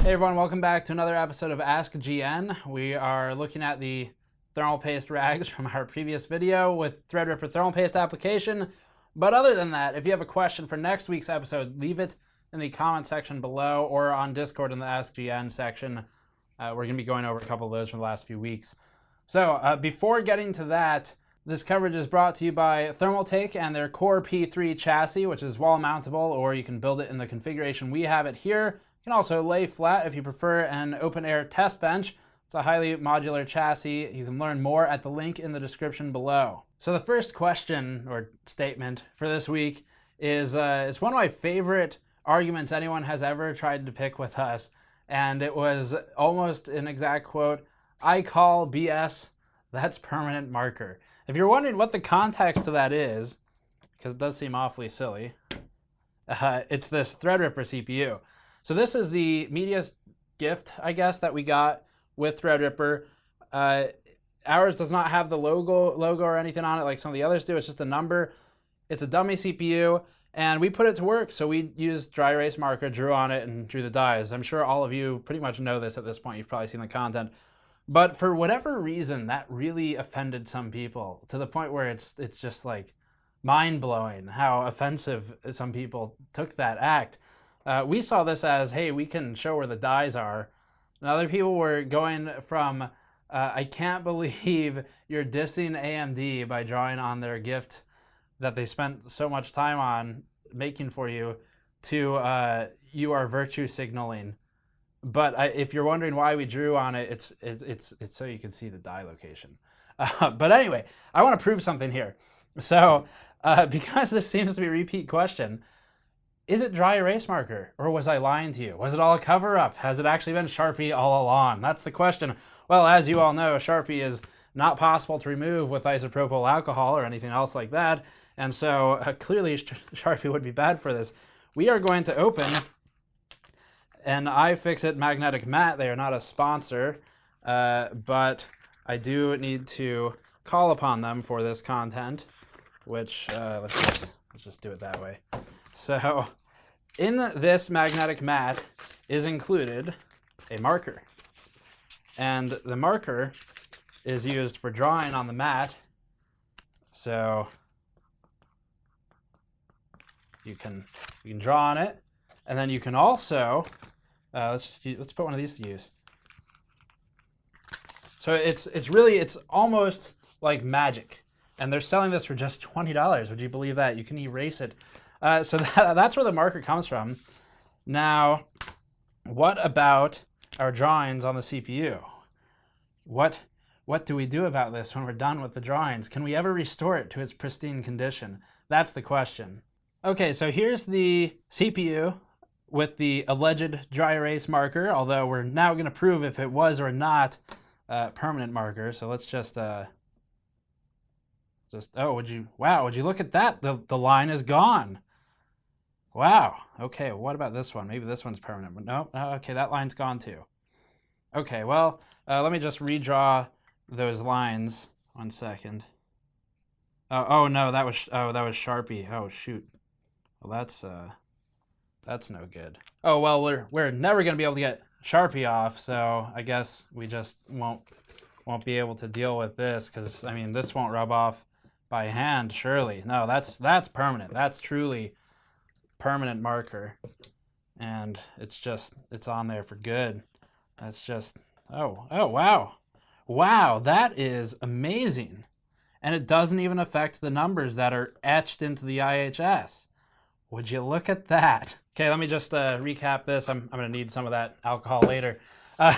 Hey everyone, welcome back to another episode of AskGN. We are looking at the thermal paste rags from our previous video with Threadripper thermal paste application. But other than that, if you have a question for next week's episode, leave it in the comment section below or on Discord in the AskGN section. We're going to be going over a couple of those from the last few weeks. So before getting to that, this coverage is brought to you by Thermaltake and their Core P3 chassis, which is wall mountable, or you can build it in the configuration we have it here. You can also lay flat if you prefer an open air test bench. It's a highly modular chassis. You can learn more at the link in the description below. So the first question or statement for this week is it's one of my favorite arguments anyone has ever tried to pick with us. And it was almost an exact quote, "I call BS, that's permanent marker." If you're wondering what the context of that is, because it does seem awfully silly, it's this Threadripper CPU. So this is the media gift, I guess, that we got with Threadripper. Ours does not have the logo or anything on it like some of the others do. It's just a number. It's a dummy CPU, and we put it to work. So we used dry erase marker, drew on it, and drew the dies. I'm sure all of you pretty much know this at this point. You've probably seen the content. But for whatever reason, that really offended some people to the point where it's just like mind-blowing how offensive some people took that act. We saw this as, hey, we can show where the dies are. And other people were going from, I can't believe you're dissing AMD by drawing on their gift that they spent so much time on making for you, to you are virtue signaling. But if you're wondering why we drew on it, it's so you can see the die location. But anyway, I want to prove something here. So because this seems to be a repeat question, is it dry erase marker, or was I lying to you? Was it all a cover-up? Has it actually been Sharpie all along? That's the question. Well, as you all know, Sharpie is not possible to remove with isopropyl alcohol or anything else like that. And so clearly Sharpie would be bad for this. We are going to open an iFixit magnetic mat. They are not a sponsor, but I do need to call upon them for this content, which let's just do it that way. So in this magnetic mat is included a marker, and the marker is used for drawing on the mat. So you can draw on it, and then you can also let's put one of these to use. So it's almost like magic, and they're selling this for just $20. Would you believe that? You can erase it. So that's where the marker comes from. Now, what about our drawings on the CPU? What do we do about this when we're done with the drawings? Can we ever restore it to its pristine condition? That's the question. Okay, so here's the CPU with the alleged dry erase marker, although we're now going to prove if it was or not permanent marker. So let's oh, would you look at that? The line is gone. Wow. Okay, what about this one? Maybe this one's permanent, but no. Okay, that line's gone too. Okay, well, let me just redraw those lines. 1 second. Oh no, that was Sharpie. Oh shoot. Well, that's no good. Oh well, we're never gonna be able to get Sharpie off, so I guess we just won't be able to deal with this, because I mean this won't rub off by hand, surely. No, that's permanent. That's truly permanent marker, and it's on there for good. That's just oh wow, that is amazing, and it doesn't even affect the numbers that are etched into the IHS. Would you look at that? Okay, let me just recap this. I'm gonna need some of that alcohol later.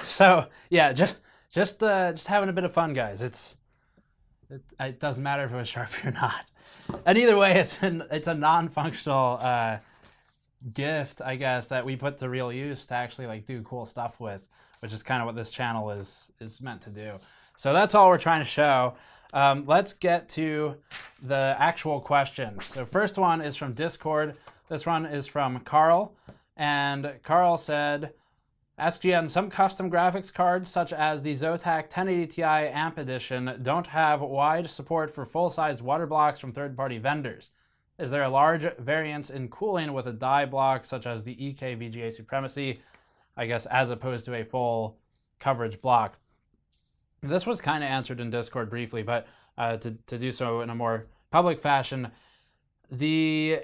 So yeah, just having a bit of fun, guys. It doesn't matter if it was Sharpie or not. And either way, it's a non-functional gift, I guess, that we put to real use to actually like do cool stuff with, which is kind of what this channel is meant to do. So that's all we're trying to show. Let's get to the actual questions. So first one is from Discord. This one is from Karl, and Karl said, AskGN, some custom graphics cards, such as the Zotac 1080 Ti AMP Edition, don't have wide support for full-sized water blocks from third-party vendors. Is there a large variance in cooling with a die block, such as the EK VGA Supremacy? I guess, as opposed to a full coverage block. This was kind of answered in Discord briefly, but to do so in a more public fashion, the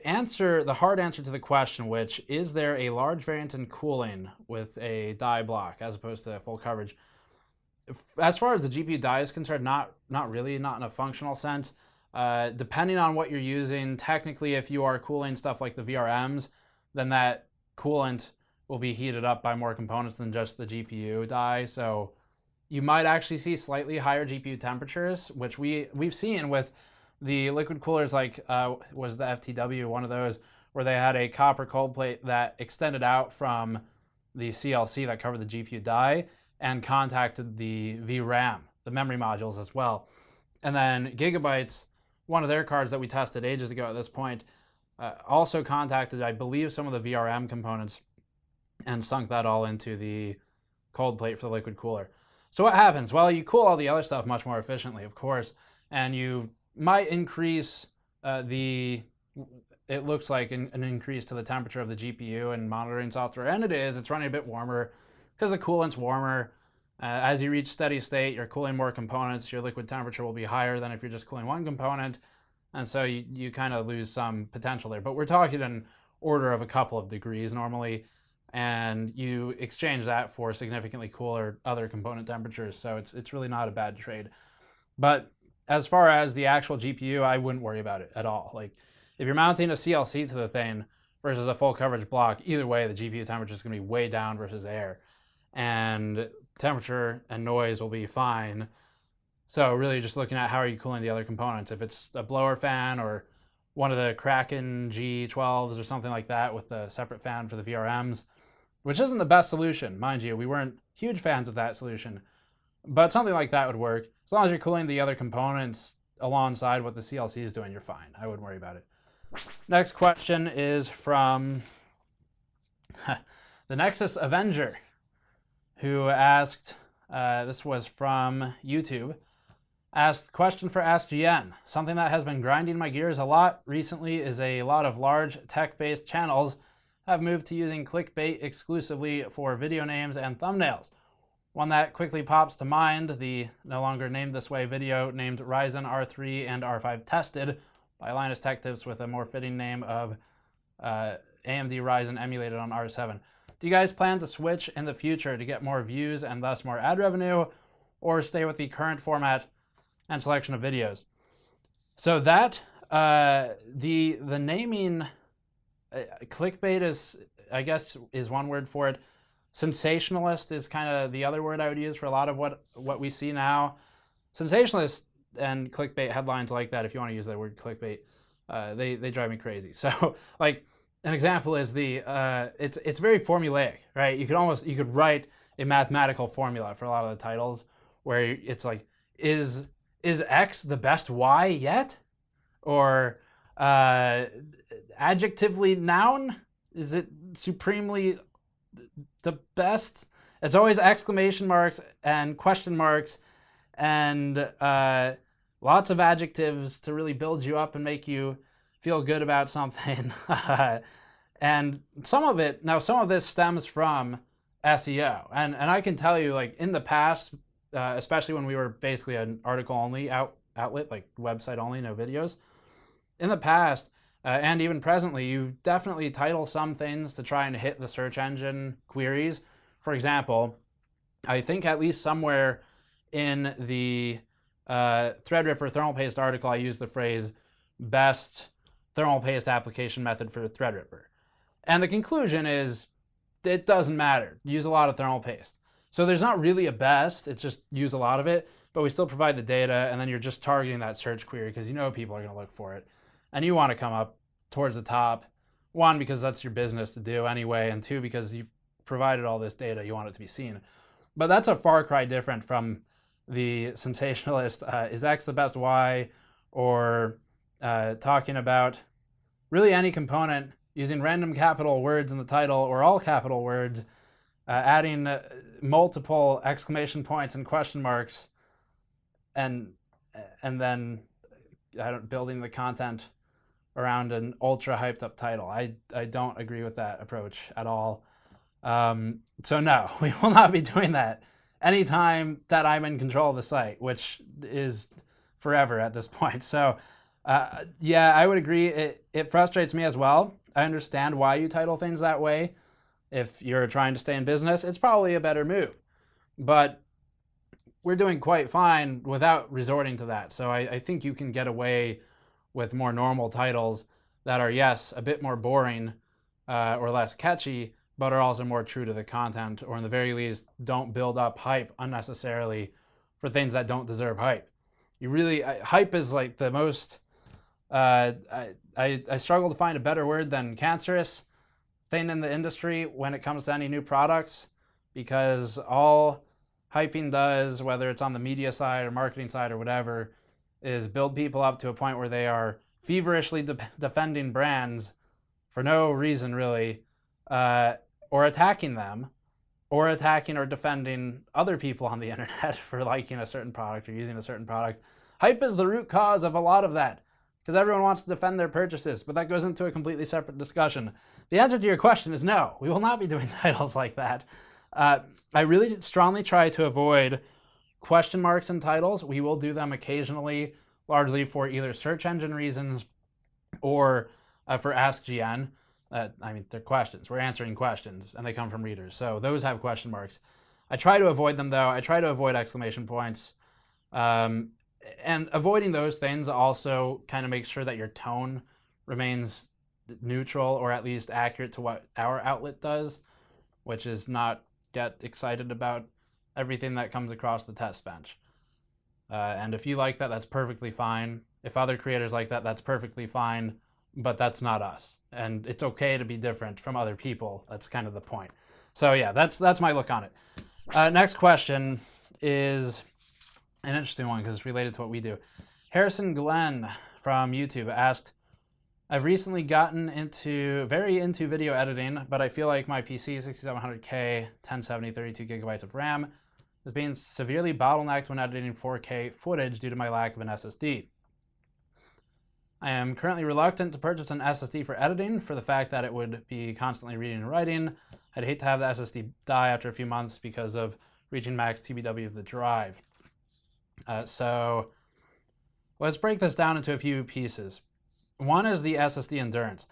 hard answer to the question, which is there a large variance in cooling with a die block as opposed to full coverage? As far as the GPU die is concerned, not really, not in a functional sense. Depending on what you're using, technically, if you are cooling stuff like the VRMs, then that coolant will be heated up by more components than just the GPU die. So you might actually see slightly higher GPU temperatures, which we've seen with the liquid coolers, like was the FTW one of those, where they had a copper cold plate that extended out from the CLC that covered the GPU die and contacted the VRAM, the memory modules as well. And then Gigabytes, one of their cards that we tested ages ago at this point, also contacted, I believe, some of the VRM components and sunk that all into the cold plate for the liquid cooler. So what happens? Well, you cool all the other stuff much more efficiently, of course, and you might increase it looks like an increase to the temperature of the GPU and monitoring software, and it's running a bit warmer because the coolant's warmer. As you reach steady state, you're cooling more components, your liquid temperature will be higher than if you're just cooling one component, and so you kind of lose some potential there. But we're talking an order of a couple of degrees normally, and you exchange that for significantly cooler other component temperatures, so it's really not a bad trade. But as far as the actual GPU, I wouldn't worry about it at all. Like, if you're mounting a CLC to the thing versus a full coverage block, either way, the GPU temperature is going to be way down versus air, and temperature and noise will be fine. So really just looking at how are you cooling the other components. If it's a blower fan or one of the Kraken G12s or something like that with a separate fan for the VRMs, which isn't the best solution, mind you. We weren't huge fans of that solution, but something like that would work. As long as you're cooling the other components alongside what the CLC is doing, you're fine. I wouldn't worry about it. Next question is from TheNexusAvenger, who asked, this was from YouTube, asked, question for AskGN. Something that has been grinding my gears a lot recently is a lot of large tech-based channels have moved to using clickbait exclusively for video names and thumbnails. One that quickly pops to mind, the no longer named this way video named Ryzen R3 and R5 Tested by LinusTechTips with a more fitting name of AMD Ryzen emulated on R7. Do you guys plan to switch in the future to get more views and thus more ad revenue, or stay with the current format and selection of videos? So that, the naming, clickbait is, I guess, is one word for it. Sensationalist is kind of the other word I would use for a lot of what we see now. Sensationalist and clickbait headlines like that, if you want to use that word clickbait, they drive me crazy. So, like, an example is it's very formulaic, right? You could write a mathematical formula for a lot of the titles where it's like, is X the best Y yet? Or adjectively noun, is it supremely the best? It's always exclamation marks and question marks and lots of adjectives to really build you up and make you feel good about something. And some of this stems from SEO. And I can tell you, like, in the past, especially when we were basically an article only outlet, like website only, no videos, in the past, and even presently, you definitely title some things to try and hit the search engine queries. For example, I think at least somewhere in the Threadripper thermal paste article, I used the phrase best thermal paste application method for Threadripper. And the conclusion is it doesn't matter. Use a lot of thermal paste. So there's not really a best, it's just use a lot of it, but we still provide the data, and then you're just targeting that search query because you know people are going to look for it. And you want to come up towards the top, one, because that's your business to do anyway, and two, because you've provided all this data, you want it to be seen. But that's a far cry different from the sensationalist, is X the best Y, or talking about really any component using random capital words in the title or all capital words, adding multiple exclamation points and question marks, and then building the content around an ultra hyped up title. I don't agree with that approach at all. So no, we will not be doing that anytime that I'm in control of the site, which is forever at this point. So yeah, I would agree. It frustrates me as well. I understand why you title things that way. If you're trying to stay in business, it's probably a better move. But we're doing quite fine without resorting to that. So I think you can get away with more normal titles that are, yes, a bit more boring or less catchy, but are also more true to the content, or in the very least, don't build up hype unnecessarily for things that don't deserve hype. You really, hype is like the most, I struggle to find a better word than cancerous thing in the industry when it comes to any new products, because all hyping does, whether it's on the media side or marketing side or whatever, is build people up to a point where they are feverishly defending brands for no reason really, or attacking them, or attacking or defending other people on the internet for liking a certain product or using a certain product. Hype is the root cause of a lot of that, because everyone wants to defend their purchases, but that goes into a completely separate discussion. The answer to your question is no, we will not be doing titles like that. I really strongly try to avoid question marks in titles. We will do them occasionally, largely for either search engine reasons or for AskGN. I mean, they're questions. We're answering questions, and they come from readers. So those have question marks. I try to avoid them, though. I try to avoid exclamation points. And avoiding those things also kind of makes sure that your tone remains neutral, or at least accurate to what our outlet does, which is not get excited about everything that comes across the test bench. And if you like that, that's perfectly fine. If other creators like that, that's perfectly fine, but that's not us. And it's okay to be different from other people. That's kind of the point. So yeah, that's my look on it. Next question is an interesting one because it's related to what we do. Harrison Glenn from YouTube asked, I've recently gotten very into video editing, but I feel like my PC 6700K, 1070, 32 gigabytes of RAM is being severely bottlenecked when editing 4K footage due to my lack of an SSD. I am currently reluctant to purchase an SSD for editing for the fact that it would be constantly reading and writing. I'd hate to have the SSD die after a few months because of reaching max TBW of the drive. So let's break this down into a few pieces. One is the SSD endurance.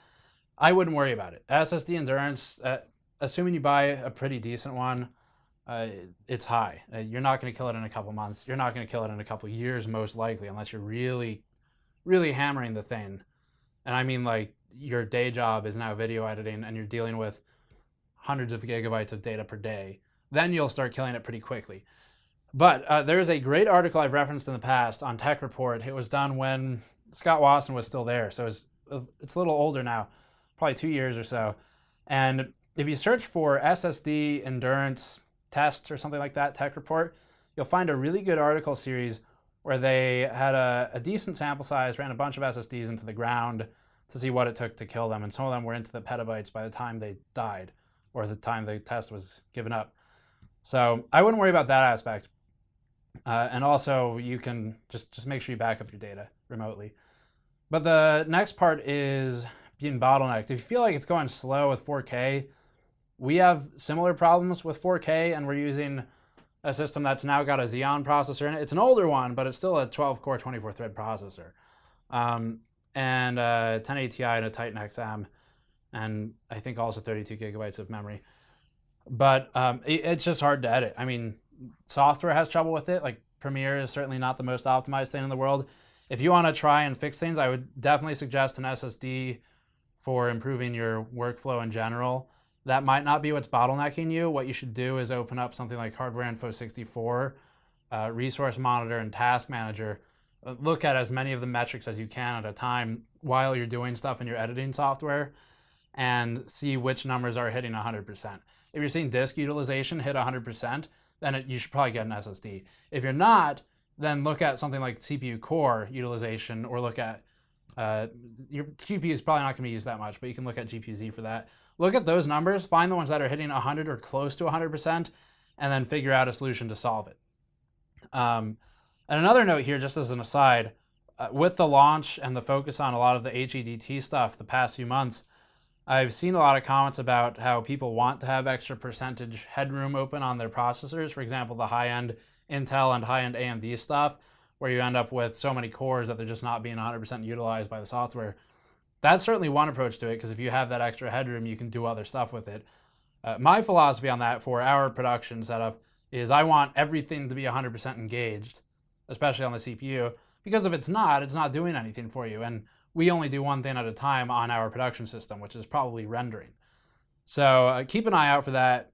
I wouldn't worry about it. SSD endurance, assuming you buy a pretty decent one, it's high. You're not going to kill it in a couple months. You're not going to kill it in a couple years, most likely, unless you're really, really hammering the thing. And I mean, like, your day job is now video editing and you're dealing with hundreds of gigabytes of data per day. Then you'll start killing it pretty quickly. But there is a great article I've referenced in the past on Tech Report. It was done when Scott Wasson was still there, so it's a little older now, probably 2 years or so. And if you search for SSD endurance tests or something like that, Tech Report, you'll find a really good article series where they had a decent sample size, ran a bunch of SSDs into the ground to see what it took to kill them, and some of them were into the petabytes by the time they died, or the time the test was given up. So I wouldn't worry about that aspect. And also, you can just make sure you back up your data remotely. But the next part is being bottlenecked. If you feel like it's going slow with 4K, we have similar problems with 4K, and we're using a system that's now got a Xeon processor in it. It's an older one, but it's still a 12-core, 24-thread processor. And 1080 Ti and a Titan XM, and I think also 32 gigabytes of memory. But it's just hard to edit. I mean, software has trouble with it. Like, Premiere is certainly not the most optimized thing in the world. If you want to try and fix things, I would definitely suggest an SSD for improving your workflow in general. That might not be what's bottlenecking you. What you should do is open up something like Hardware Info 64, Resource Monitor, and Task Manager. Look at as many of the metrics as you can at a time while you're doing stuff in your editing software and see which numbers are hitting 100%. If you're seeing disk utilization hit 100%, then you should probably get an SSD. If you're not, then look at something like CPU core utilization, or look at your GPU is probably not going to be used that much, but you can look at GPU-Z for that. Look at those numbers, find the ones that are hitting 100 or close to 100%, and then figure out a solution to solve it. And another note here, just as an aside, with the launch and the focus on a lot of the HEDT stuff the past few months, I've seen a lot of comments about how people want to have extra percentage headroom open on their processors. For example, the high-end Intel and high-end AMD stuff, where you end up with so many cores that they're just not being 100% utilized by the software. That's certainly one approach to it, because if you have that extra headroom, you can do other stuff with it. My philosophy on that for our production setup is I want everything to be 100% engaged, especially on the CPU, because if it's not doing anything for you. And we only do one thing at a time on our production system, which is probably rendering. So keep an eye out for that.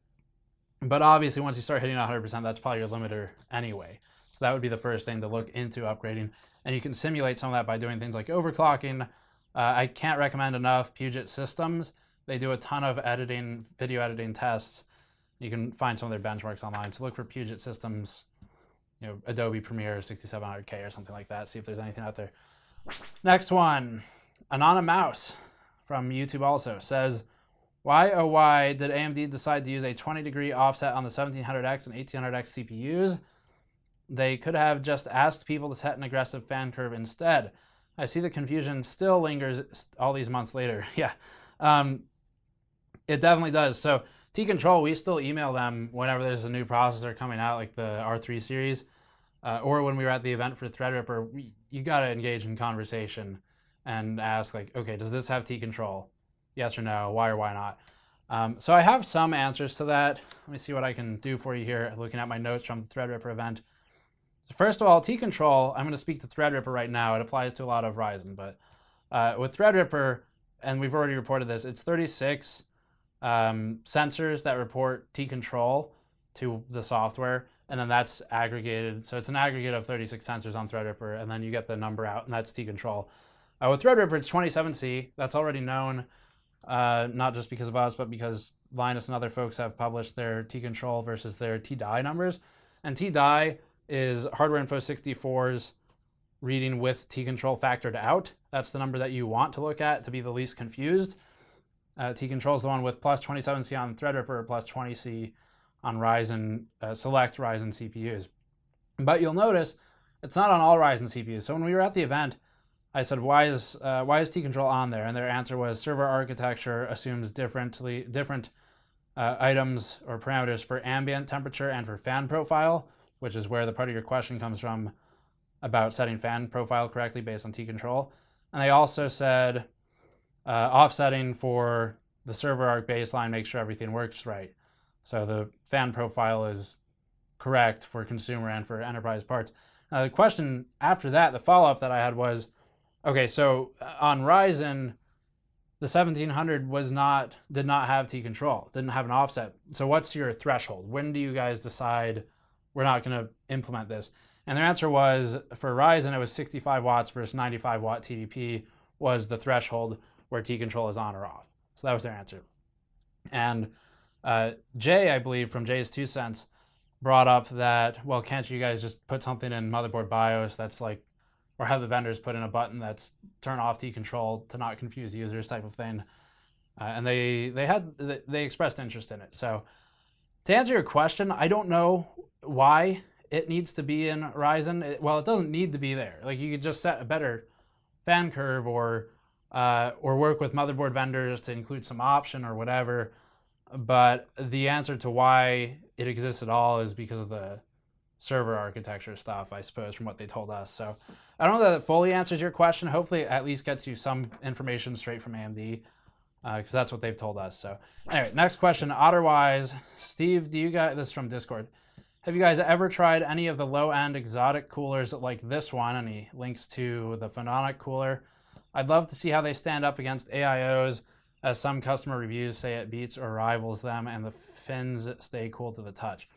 But obviously, once you start hitting 100%, that's probably your limiter anyway. So that would be the first thing to look into upgrading. And you can simulate some of that by doing things like overclocking. I can't recommend enough Puget Systems. They do a ton of editing, video editing tests. You can find some of their benchmarks online. So look for Puget Systems, Adobe Premiere 6700K or something like that. See if there's anything out there. Next one, Anona Mouse from YouTube also says, why oh why did AMD decide to use a 20-degree offset on the 1700X and 1800X CPUs? They could have just asked people to set an aggressive fan curve instead. I see the confusion still lingers all these months later. Yeah, it definitely does. So T-Control, we still email them whenever there's a new processor coming out, like the R3 series, or when we were at the event for Threadripper, you got to engage in conversation and ask, like, okay, does this have T-Control? Yes or no, why or why not? So I have some answers to that. Let me see what I can do for you here, looking at my notes from the Threadripper event. First of all, T-Control, I'm going to speak to Threadripper right now. It applies to a lot of Ryzen, but with Threadripper, and we've already reported this, it's 36 sensors that report T-Control to the software, and then that's aggregated. So it's an aggregate of 36 sensors on Threadripper, and then you get the number out, and that's T-Control. With Threadripper, it's 27C. That's already known, not just because of us, but because Linus and other folks have published their T-Control versus their T-Die numbers. And T-Die is Hardware Info 64's reading with T-Control factored out. That's the number that you want to look at to be the least confused. T-Control is the one with plus 27C on Threadripper, plus 20C on Ryzen, select Ryzen CPUs. But you'll notice it's not on all Ryzen CPUs. So when we were at the event, I said, why is T-Control on there? And their answer was server architecture assumes different items or parameters for ambient temperature and for fan profile, which is where the part of your question comes from about setting fan profile correctly based on T-Control. And they also said offsetting for the server arc baseline makes sure everything works right. So the fan profile is correct for consumer and for enterprise parts. Now the question after that, the follow-up that I had was, okay, so on Ryzen, the 1700 did not have T-Control, didn't have an offset. So what's your threshold? When do you guys decide we're not going to implement this? And their answer was, for Ryzen, it was 65 watts versus 95 watt TDP was the threshold where T-Control is on or off. So that was their answer. And Jay, I believe, from Jay's 2 cents, brought up that, well, can't you guys just put something in motherboard BIOS that's like, or have the vendors put in a button that's turn off T-Control to not confuse users type of thing. And they expressed interest in it. So to answer your question, I don't know why it needs to be in Ryzen. It doesn't need to be there. Like, you could just set a better fan curve or work with motherboard vendors to include some option or whatever. But the answer to why it exists at all is because of the server architecture stuff, I suppose, from what they told us. So I don't know that it fully answers your question. Hopefully it at least gets you some information straight from AMD, because that's what they've told us. So anyway, next question, Otterwise. Steve, this is from Discord. Have you guys ever tried any of the low-end exotic coolers like this one? And he links to the Phononic cooler. I'd love to see how they stand up against AIOs, as some customer reviews say it beats or rivals them, and the fins stay cool to the touch.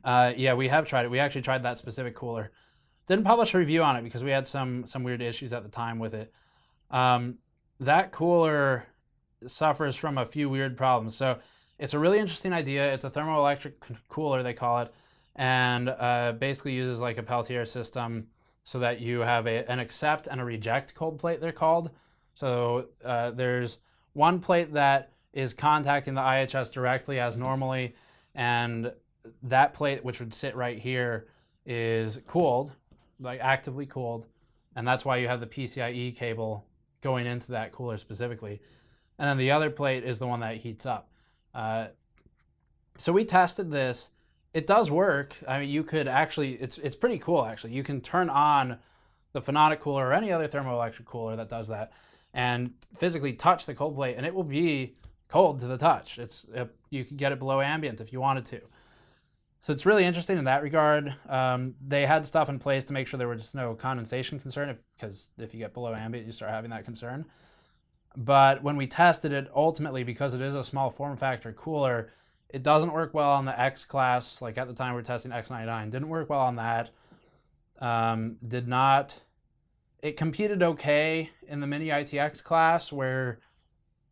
Yeah, we have tried it. We actually tried that specific cooler. Didn't publish a review on it because we had some weird issues at the time with it. That cooler suffers from a few weird problems. So it's a really interesting idea. It's a thermoelectric cooler, they call it, and basically uses like a Peltier system so that you have an accept and a reject cold plate, they're called. So there's one plate that is contacting the IHS directly as normally, and that plate, which would sit right here, is cooled, like actively cooled, and that's why you have the PCIe cable going into that cooler specifically. and then the other plate is the one that heats up. So we tested this. It does work. I mean, you could actually, it's pretty cool actually. You can turn on the Phononic cooler or any other thermoelectric cooler that does that and physically touch the cold plate, and it will be cold to the touch. You can get it below ambient if you wanted to. So it's really interesting in that regard. They had stuff in place to make sure there was no condensation concern, because if you get below ambient, you start having that concern. But when we tested it, ultimately, because it is a small form factor cooler, it doesn't work well on the X class. Like at the time we were testing X99, didn't work well on that. It competed okay in the mini ITX class, where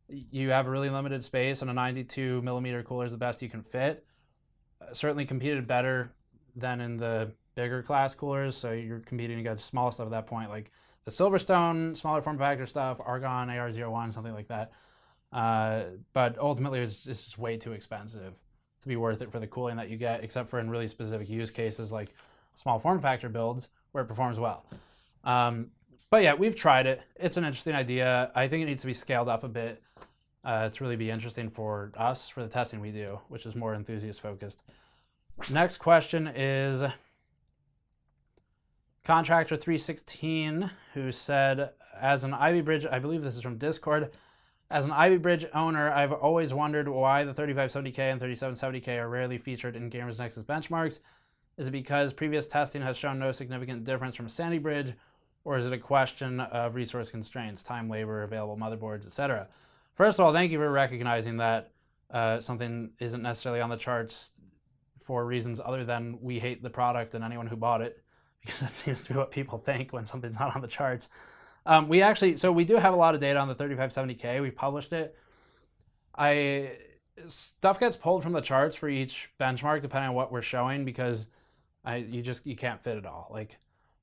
you have a really limited space and a 92 millimeter cooler is the best you can fit. Certainly competed better than in the bigger class coolers. So you're competing against small stuff at that point, like the Silverstone, smaller form factor stuff, Argon, AR01, something like that. But ultimately it's just way too expensive to be worth it for the cooling that you get, except for in really specific use cases like small form factor builds where it performs well. But yeah, we've tried it. It's an interesting idea. I think it needs to be scaled up a bit to really be interesting for us, for the testing we do, which is more enthusiast focused. Next question is Contractor 316, who said, as an Ivy Bridge, I believe this is from Discord, as an Ivy Bridge owner, I've always wondered why the 3570K and 3770K are rarely featured in Gamers Nexus benchmarks. Is it because previous testing has shown no significant difference from Sandy Bridge, or is it a question of resource constraints, time, labor, available motherboards, etc.? First of all, thank you for recognizing that something isn't necessarily on the charts for reasons other than we hate the product and anyone who bought it, because that seems to be what people think when something's not on the charts. So we do have a lot of data on the 3570K. We've published it. Stuff gets pulled from the charts for each benchmark depending on what we're showing, because you can't fit it all. Like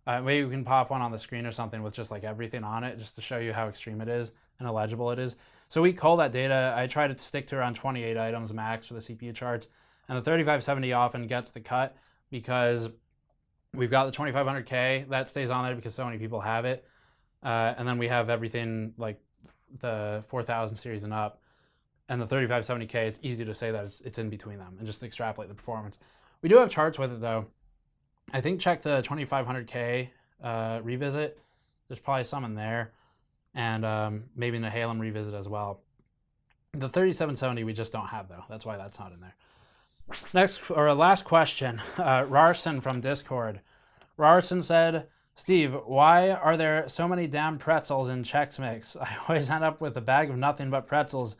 maybe we can pop one on the screen or something with just like everything on it, just to show you how extreme it is and illegible it is. So we cull that data. I try to stick to around 28 items max for the CPU charts, and the 3570 often gets the cut because we've got the 2500K that stays on there because so many people have it. And then we have everything like the 4000 series and up, and the 3570K, it's easy to say that it's in between them and just extrapolate the performance. We do have charts with it though. I think check the 2500K revisit. There's probably some in there, and maybe in the Halem revisit as well. The 3770 we just don't have though. That's why that's not in there. Next, or last question, Rarson from Discord. Rarson said, Steve, why are there so many damn pretzels in Chex Mix? I always end up with a bag of nothing but pretzels.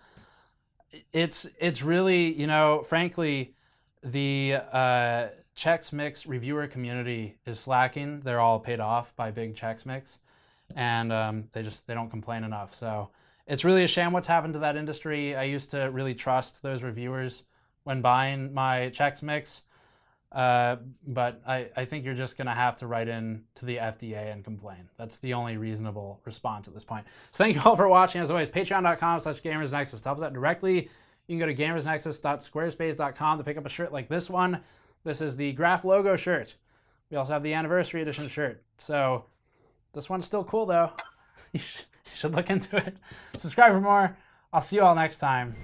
It's really, you know, frankly, the Chex Mix reviewer community is slacking. They're all paid off by big Chex Mix, and they don't complain enough. So it's really a shame what's happened to that industry. I used to really trust those reviewers when buying my Chex Mix. But I think you're just going to have to write in to the FDA and complain. That's the only reasonable response at this point. So thank you all for watching. As always, patreon.com/GamersNexus. To help us out directly, you can go to gamersnexus.squarespace.com to pick up a shirt like this one. This is the Graph logo shirt. We also have the anniversary edition shirt. So this one's still cool though. You should look into it. Subscribe for more. I'll see you all next time.